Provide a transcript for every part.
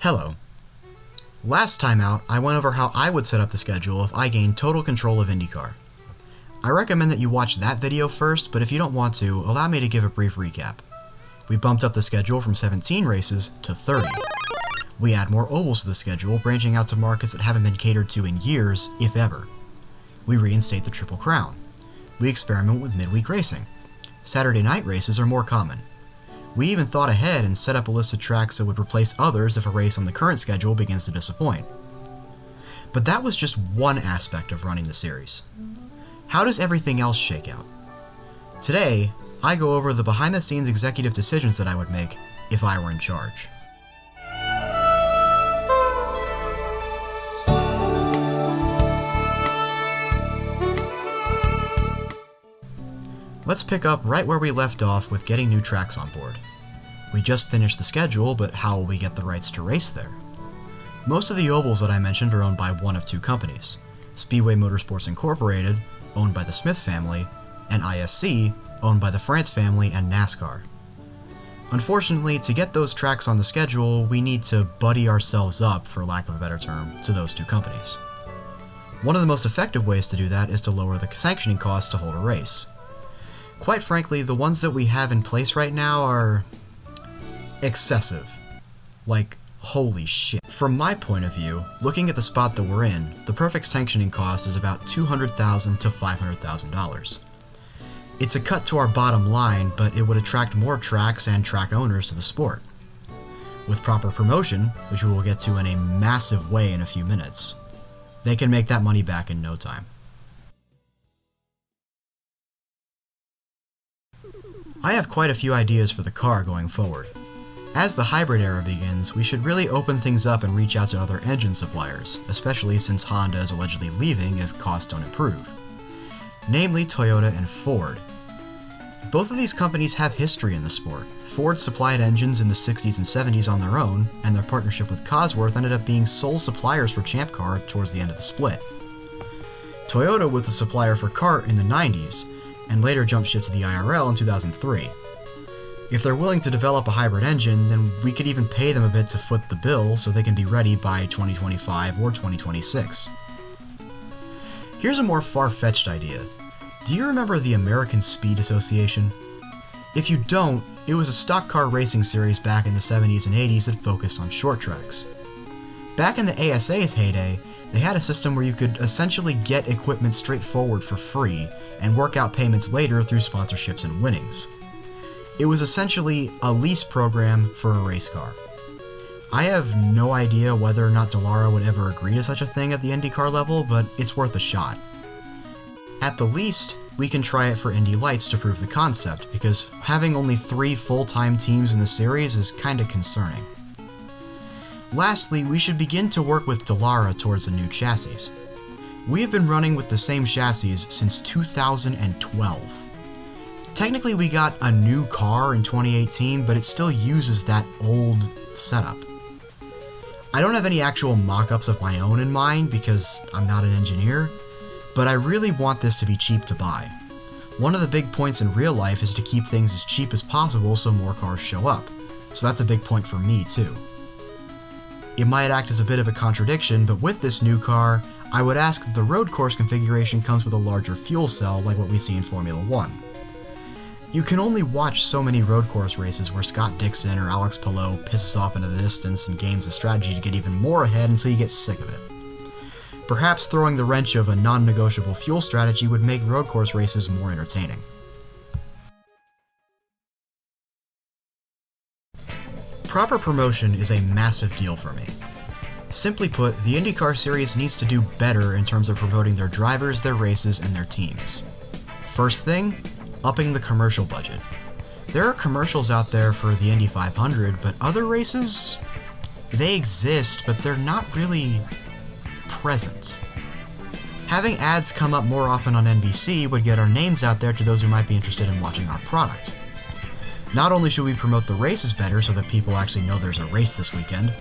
Hello. Last time out, I went over how I would set up the schedule if I gained total control of IndyCar. I recommend that you watch that video first, but if you don't want to, allow me to give a brief recap. We bumped up the schedule from 17 races to 30. We add more ovals to the schedule, branching out to markets that haven't been catered to in years, if ever. We reinstate the Triple Crown. We experiment with midweek racing. Saturday night races are more common. We even thought ahead and set up a list of tracks that would replace others if a race on the current schedule begins to disappoint. But that was just one aspect of running the series. How does everything else shake out? Today, I go over the behind-the-scenes executive decisions that I would make if I were in charge. Let's pick up right where we left off with getting new tracks on board. We just finished the schedule, but how will we get the rights to race there? Most of the ovals that I mentioned are owned by one of two companies: Speedway Motorsports Incorporated, owned by the Smith family, and ISC, owned by the France family and NASCAR. Unfortunately, to get those tracks on the schedule, we need to buddy ourselves up, for lack of a better term, to those two companies. One of the most effective ways to do that is to lower the sanctioning costs to hold a race. Quite frankly, the ones that we have in place right now are excessive. Like, holy shit. From my point of view, looking at the spot that we're in, the perfect sanctioning cost is about $200,000 to $500,000. It's a cut to our bottom line, but it would attract more tracks and track owners to the sport. With proper promotion, which we will get to in a massive way in a few minutes, they can make that money back in no time. I have quite a few ideas for the car going forward. As the hybrid era begins, we should really open things up and reach out to other engine suppliers, especially since Honda is allegedly leaving if costs don't improve. Namely Toyota and Ford. Both of these companies have history in the sport. Ford supplied engines in the 60s and 70s on their own, and their partnership with Cosworth ended up being sole suppliers for Champ Car towards the end of the split. Toyota was the supplier for CART in the 90s, and later jump ship to the IRL in 2003. If they're willing to develop a hybrid engine, then we could even pay them a bit to foot the bill so they can be ready by 2025 or 2026. Here's a more far-fetched idea. Do you remember the American Speed Association? If you don't, it was a stock car racing series back in the 70s and 80s that focused on short tracks. Back in the ASA's heyday, they had a system where you could essentially get equipment straightforward for free and work out payments later through sponsorships and winnings. It was essentially a lease program for a race car. I have no idea whether or not Dallara would ever agree to such a thing at the IndyCar level, but it's worth a shot. At the least, we can try it for Indy Lights to prove the concept, because having only 3 full-time teams in the series is kinda concerning. Lastly, we should begin to work with Dallara towards a new chassis. We have been running with the same chassis since 2012. Technically, we got a new car in 2018, but it still uses that old setup. I don't have any actual mock-ups of my own in mind because I'm not an engineer, but I really want this to be cheap to buy. One of the big points in real life is to keep things as cheap as possible so more cars show up, so that's a big point for me too. It might act as a bit of a contradiction, but with this new car, I would ask that the road course configuration comes with a larger fuel cell like what we see in Formula 1. You can only watch so many road course races where Scott Dixon or Alex Palou pisses off into the distance and games the strategy to get even more ahead until you get sick of it. Perhaps throwing the wrench of a non-negotiable fuel strategy would make road course races more entertaining. Proper promotion is a massive deal for me. Simply put, the IndyCar series needs to do better in terms of promoting their drivers, their races, and their teams. First thing, upping the commercial budget. There are commercials out there for the Indy 500, but other races, they exist, but they're not really present. Having ads come up more often on NBC would get our names out there to those who might be interested in watching our product. Not only should we promote the races better so that people actually know there's a race this weekend,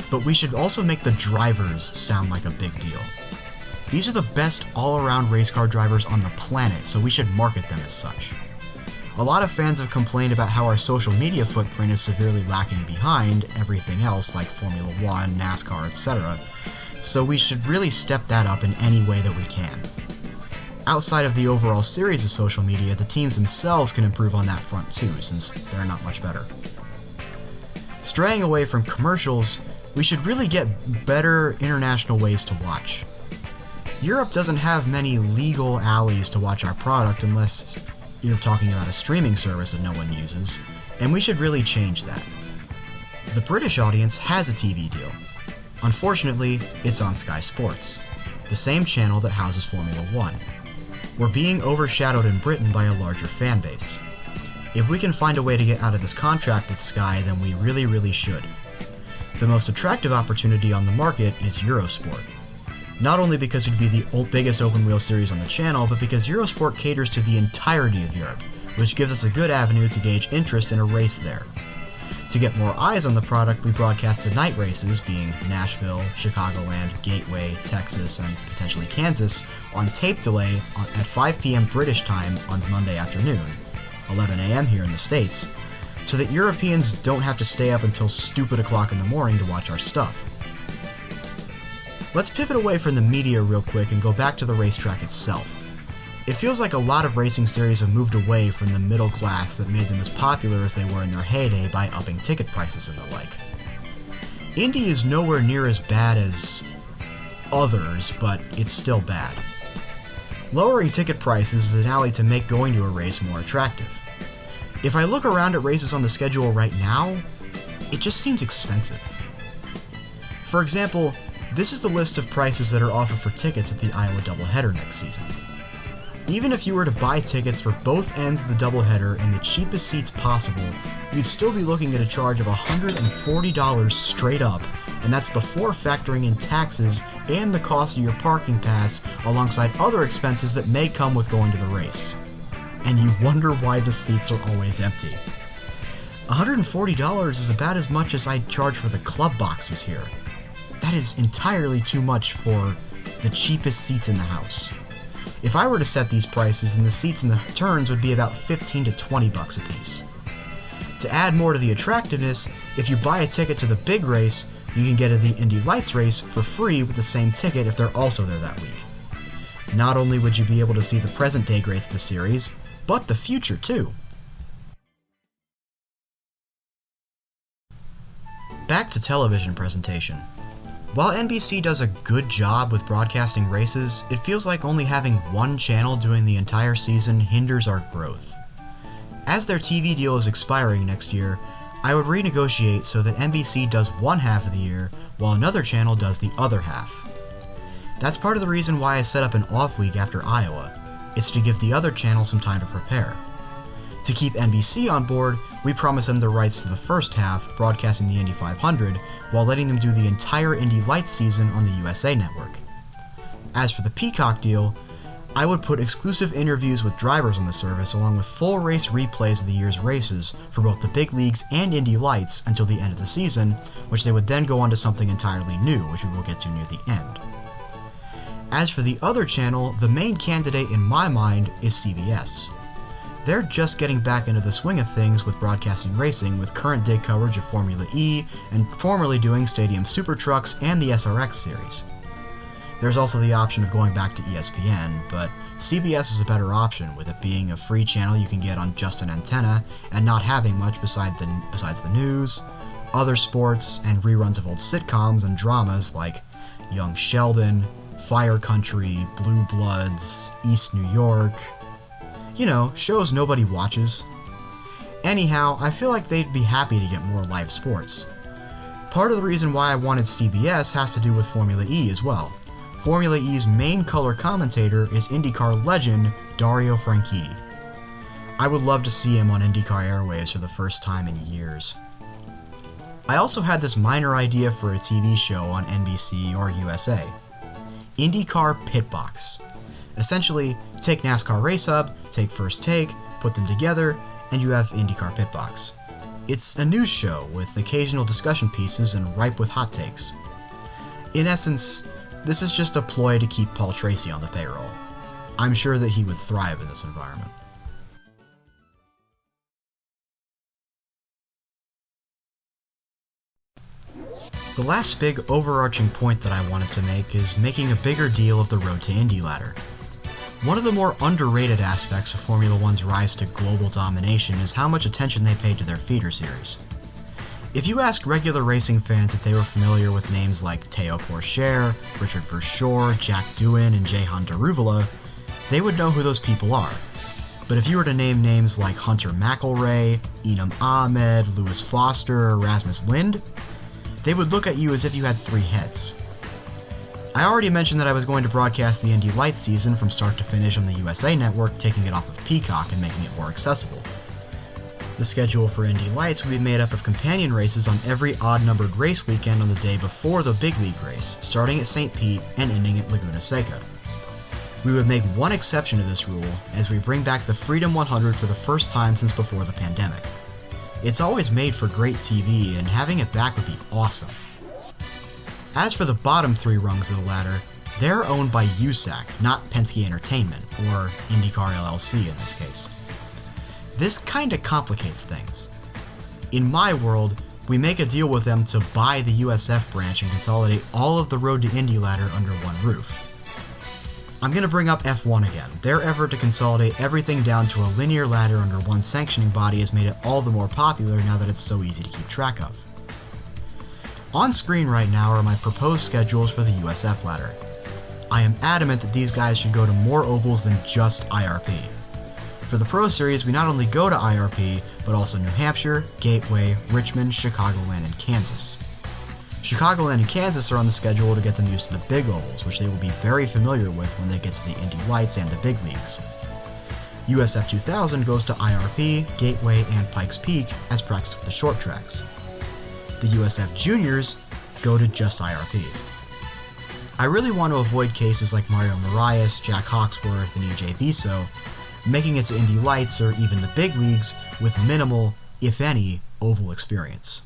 but we should also make the drivers sound like a big deal. These are the best all-around race car drivers on the planet, so we should market them as such. A lot of fans have complained about how our social media footprint is severely lacking behind everything else like Formula 1, NASCAR, etc., so we should really step that up in any way that we can. Outside of the overall series of social media, the teams themselves can improve on that front too, since they're not much better. Straying away from commercials, we should really get better international ways to watch. Europe doesn't have many legal alleys to watch our product unless you're talking about a streaming service that no one uses, and we should really change that. The British audience has a TV deal. Unfortunately, it's on Sky Sports, the same channel that houses Formula 1. We're being overshadowed in Britain by a larger fan base. If we can find a way to get out of this contract with Sky, then we really should. The most attractive opportunity on the market is Eurosport. Not only because it would be the biggest open-wheel series on the channel, but because Eurosport caters to the entirety of Europe, which gives us a good avenue to gauge interest in a race there. To get more eyes on the product, we broadcast the night races, being Nashville, Chicagoland, Gateway, Texas, and potentially Kansas, on tape delay at 5 p.m. British time on Monday afternoon, 11 a.m. here in the States, so that Europeans don't have to stay up until stupid o'clock in the morning to watch our stuff. Let's pivot away from the media real quick and go back to the racetrack itself. It feels like a lot of racing series have moved away from the middle class that made them as popular as they were in their heyday by upping ticket prices and the like. Indy is nowhere near as bad as others, but it's still bad. Lowering ticket prices is an alley to make going to a race more attractive. If I look around at races on the schedule right now, it just seems expensive. For example, this is the list of prices that are offered for tickets at the Iowa doubleheader next season. Even if you were to buy tickets for both ends of the doubleheader in the cheapest seats possible, you'd still be looking at a charge of $140 straight up, and that's before factoring in taxes and the cost of your parking pass alongside other expenses that may come with going to the race. And you wonder why the seats are always empty. $140 is about as much as I'd charge for the club boxes here. That is entirely too much for the cheapest seats in the house. If I were to set these prices, then the seats in the turns would be about $15 to $20 a piece. To add more to the attractiveness, if you buy a ticket to the big race, you can get to the Indy Lights race for free with the same ticket if they're also there that week. Not only would you be able to see the present day greats of the series, but the future too. Back to television presentation. While NBC does a good job with broadcasting races, it feels like only having one channel doing the entire season hinders our growth. As their TV deal is expiring next year, I would renegotiate so that NBC does one half of the year, while another channel does the other half. That's part of the reason why I set up an off week after Iowa. It's to give the other channel some time to prepare. To keep NBC on board, we promised them the rights to the first half, broadcasting the Indy 500, while letting them do the entire Indy Lights season on the USA Network. As for the Peacock deal, I would put exclusive interviews with drivers on the service along with full race replays of the year's races for both the big leagues and Indy Lights until the end of the season, which they would then go on to something entirely new, which we will get to near the end. As for the other channel, the main candidate in my mind is CBS. They're just getting back into the swing of things with broadcasting racing, with current day coverage of Formula E and formerly doing Stadium Super Trucks and the SRX series. There's also the option of going back to ESPN, but CBS is a better option, with it being a free channel you can get on just an antenna and not having much besides the news, other sports, and reruns of old sitcoms and dramas like Young Sheldon, Fire Country, Blue Bloods, East New York. You know, shows nobody watches. Anyhow, I feel like they'd be happy to get more live sports. Part of the reason why I wanted CBS has to do with Formula E as well. Formula E's main color commentator is IndyCar legend Dario Franchitti. I would love to see him on IndyCar airwaves for the first time in years. I also had this minor idea for a TV show on NBC or USA. IndyCar Pitbox. Essentially, take NASCAR Race Hub, take First Take, put them together, and you have IndyCar Pitbox. It's a news show with occasional discussion pieces and ripe with hot takes. In essence, this is just a ploy to keep Paul Tracy on the payroll. I'm sure that he would thrive in this environment. The last big overarching point that I wanted to make is making a bigger deal of the Road to Indy ladder. One of the more underrated aspects of Formula One's rise to global domination is how much attention they paid to their feeder series. If you ask regular racing fans if they were familiar with names like Théo Pourchaire, Richard Verschoor, Jack Doohan, and Jehan Daruvala, they would know who those people are. But if you were to name names like Hunter McElrea, Enam Ahmed, Lewis Foster, or Rasmus Lind, they would look at you as if you had 3 heads. I already mentioned that I was going to broadcast the Indy Lights season from start to finish on the USA Network, taking it off of Peacock and making it more accessible. The schedule for Indy Lights would be made up of companion races on every odd-numbered race weekend on the day before the big league race, starting at St. Pete and ending at Laguna Seca. We would make one exception to this rule as we bring back the Freedom 100 for the first time since before the pandemic. It's always made for great TV, and having it back would be awesome. As for the bottom 3 rungs of the ladder, they're owned by USAC, not Penske Entertainment, or IndyCar LLC in this case. This kinda complicates things. In my world, we make a deal with them to buy the USF branch and consolidate all of the Road to Indy ladder under one roof. I'm going to bring up F1 again. Their effort to consolidate everything down to a linear ladder under one sanctioning body has made it all the more popular now that it's so easy to keep track of. On screen right now are my proposed schedules for the USF ladder. I am adamant that these guys should go to more ovals than just IRP. For the Pro Series, we not only go to IRP, but also New Hampshire, Gateway, Richmond, Chicagoland, and Kansas. Chicagoland and Kansas are on the schedule to get them used to the big ovals, which they will be very familiar with when they get to the Indy Lights and the big leagues. USF 2000 goes to IRP, Gateway, and Pikes Peak as practice with the short tracks. The USF Juniors go to just IRP. I really want to avoid cases like Mario Marias, Jack Hawksworth, and EJ Viso, making it to Indy Lights or even the big leagues with minimal, if any, oval experience.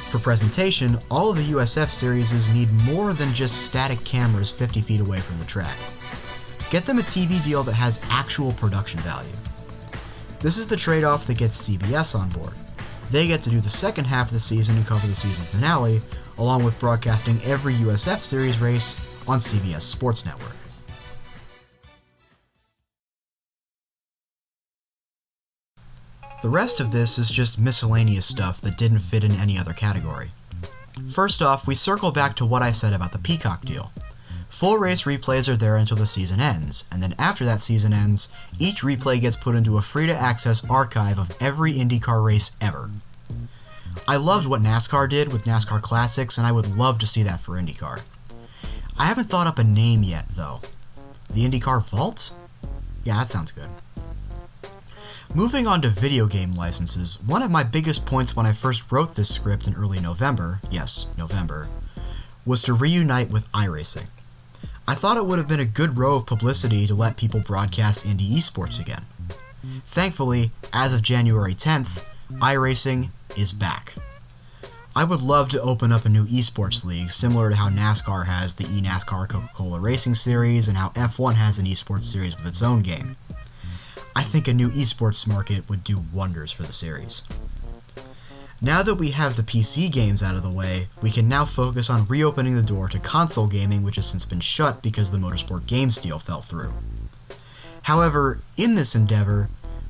For presentation, all of the USF series need more than just static cameras 50 feet away from the track. Get them a TV deal that has actual production value. This is the trade-off that gets CBS on board. They get to do the second half of the season and cover the season finale, along with broadcasting every USF series race on CBS Sports Network. The rest of this is just miscellaneous stuff that didn't fit in any other category. First off, we circle back to what I said about the Peacock deal. Full race replays are there until the season ends, and then after that season ends, each replay gets put into a free-to-access archive of every IndyCar race ever. I loved what NASCAR did with NASCAR Classics, and I would love to see that for IndyCar. I haven't thought up a name yet, though. The IndyCar Vault? Yeah, that sounds good. Moving on to video game licenses, one of my biggest points when I first wrote this script in early November, yes, November, was to reunite with iRacing. I thought it would have been a good row of publicity to let people broadcast Indy esports again. Thankfully, as of January 10th, iRacing is back. I would love to open up a new esports league, similar to how NASCAR has the eNASCAR Coca-Cola Racing Series and how F1 has an esports series with its own game. I think a new esports market would do wonders for the series. Now that we have the PC games out of the way, we can now focus on reopening the door to console gaming, which has since been shut because the Motorsport Games deal fell through. However, in this endeavor,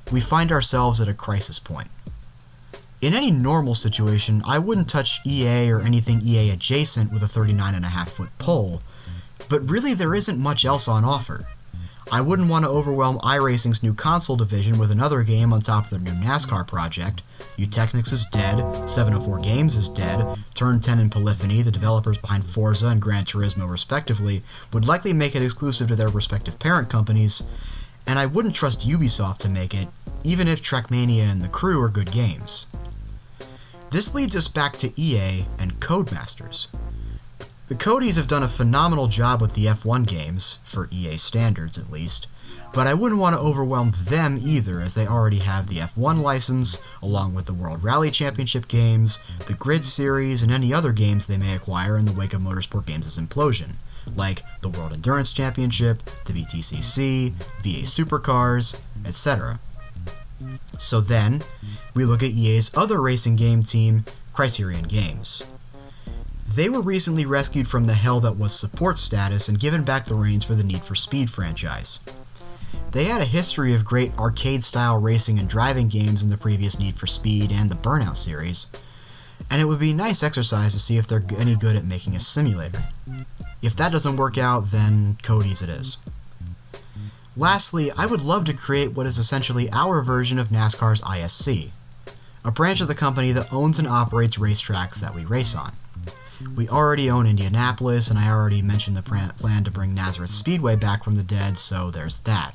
we find ourselves at a crisis point. In any normal situation, I wouldn't touch EA or anything EA adjacent with a 39.5-foot pole, but really there isn't much else on offer. I wouldn't want to overwhelm iRacing's new console division with another game on top of their new NASCAR project. Eutechnyx is dead, 704 Games is dead, Turn 10 and Polyphony, the developers behind Forza and Gran Turismo respectively, would likely make it exclusive to their respective parent companies, and I wouldn't trust Ubisoft to make it, even if Trackmania and The Crew are good games. This leads us back to EA and Codemasters. The Codies have done a phenomenal job with the F1 games, for EA standards at least, but I wouldn't want to overwhelm them either as they already have the F1 license, along with the World Rally Championship games, the Grid Series, and any other games they may acquire in the wake of Motorsport Games' implosion, like the World Endurance Championship, the BTCC, VA Supercars, etc. So then, we look at EA's other racing game team, Criterion Games. They were recently rescued from the hell that was support status and given back the reins for the Need for Speed franchise. They had a history of great arcade-style racing and driving games in the previous Need for Speed and the Burnout series, and it would be a nice exercise to see if they're any good at making a simulator. If that doesn't work out, then Cody's it is. Lastly, I would love to create what is essentially our version of NASCAR's ISC, a branch of the company that owns and operates racetracks that we race on. We already own Indianapolis, and I already mentioned the plan to bring Nazareth Speedway back from the dead, so there's that.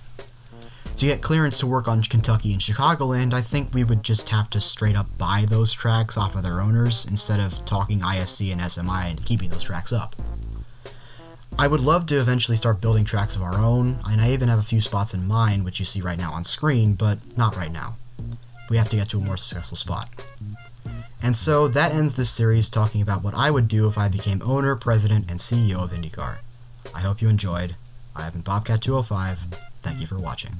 To get clearance to work on Kentucky and Chicagoland, I think we would just have to straight up buy those tracks off of their owners, instead of talking ISC and SMI into keeping those tracks up. I would love to eventually start building tracks of our own, and I even have a few spots in mind, which you see right now on screen, but not right now. We have to get to a more successful spot. And so that ends this series talking about what I would do if I became owner, president, and CEO of IndyCar. I hope you enjoyed. I have been Bobcat205. Thank you for watching.